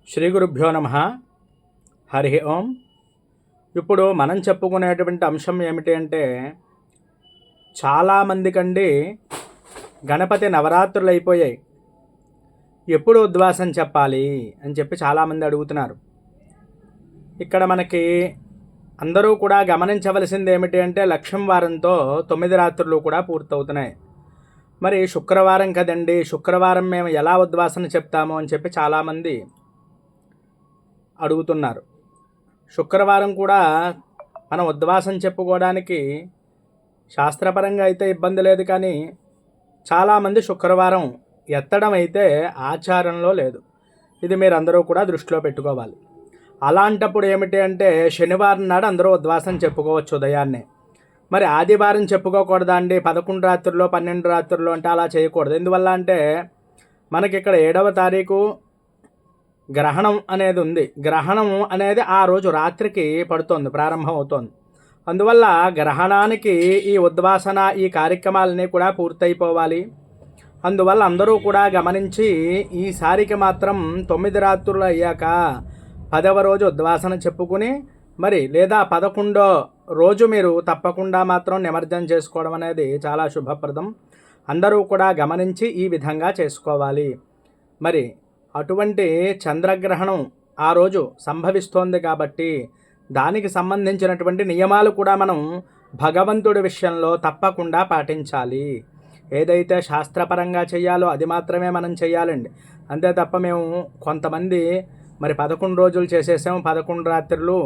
శ్రీ గురుభ్యో నమః. హరి ఓం. ఇప్పుడు మనం చెప్పుకునేటువంటి అంశం ఏమిటి అంటే, చాలామందికండి గణపతి నవరాత్రులు అయిపోయాయి, ఎప్పుడు ఉద్వాసం చెప్పాలి అని చెప్పి చాలామంది అడుగుతున్నారు. ఇక్కడ మనకి అందరూ కూడా గమనించవలసింది ఏమిటి అంటే, లక్ష్యం వారంతో 9 రాత్రులు కూడా పూర్తవుతున్నాయి. మరి శుక్రవారం కదండి, శుక్రవారం మేము ఎలా ఉద్వాసన చెప్తాము అని చెప్పి చాలామంది అడుగుతున్నారు. శుక్రవారం కూడా మనం ఉద్వాసం చెప్పుకోవడానికి శాస్త్రపరంగా అయితే ఇబ్బంది లేదు, కానీ చాలామంది శుక్రవారం ఎత్తడం అయితే ఆచారంలో లేదు. ఇది మీరు అందరూ కూడా దృష్టిలో పెట్టుకోవాలి. అలాంటప్పుడు ఏమిటి అంటే, శనివారం నాడు అందరూ ఉద్వాసం చెప్పుకోవచ్చు ఉదయాన్నే. మరి ఆదివారం చెప్పుకోకూడదా అండి? 11 రాత్రుల్లో 12 రాత్రుల్లో అంటే అలా చేయకూడదు. ఎందువల్ల అంటే, మనకి ఇక్కడ 7వ తారీఖు గ్రహణం అనేది ఉంది. గ్రహణం అనేది ఆ రోజు రాత్రికి పడుతోంది, ప్రారంభం అవుతోంది. అందువల్ల గ్రహణానికి ఈ ఉద్వాసన, ఈ కార్యక్రమాలన్నీ కూడా పూర్తయిపోవాలి. అందువల్ల అందరూ కూడా గమనించి ఈసారికి మాత్రం 9 రాత్రులు అయ్యాక 10వ రోజు ఉద్వాసన చెప్పుకుని, మరి లేదా 11వ రోజు మీరు తప్పకుండా మాత్రం నిమజ్జనం చేసుకోవడం అనేది చాలా శుభప్రదం. అందరూ కూడా గమనించి ఈ విధంగా చేసుకోవాలి. మరి అటువంటి చంద్రగ్రహణం ఆ రోజు సంభవిస్తోంది కాబట్టి దానికి సంబంధించినటువంటి నియమాలు కూడా మనం భగవంతుడి విషయంలో తప్పకుండా పాటించాలి. ఏదైతే శాస్త్రపరంగా చేయాలో అది మాత్రమే మనం చేయాలండి. అంతే తప్ప మేము కొంతమంది మరి 11 రోజులు చేసేసాము, 11 రాత్రులు,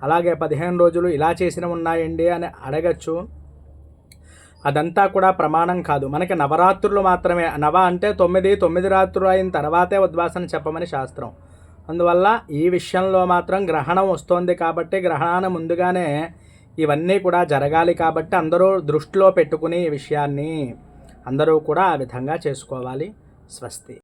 అలాగే 15 రోజులు ఇలా చేసిన ఉన్నాయండి అని అడగచ్చు. అదంతా కూడా ప్రమాణం కాదు. మనకి నవరాత్రులు మాత్రమే. నవ అంటే 9 రాత్రులు అయిన తర్వాతే ఉద్వాసన చెప్పమని శాస్త్రం. అందువల్ల ఈ విషయంలో మాత్రం గ్రహణం వస్తోంది కాబట్టి గ్రహణాన్ని ముందుగానే ఇవన్నీ కూడా జరగాలి కాబట్టి అందరూ దృష్టిలో పెట్టుకుని ఈ విషయాన్ని అందరూ కూడా ఆ విధంగా చేసుకోవాలి. స్వస్తి.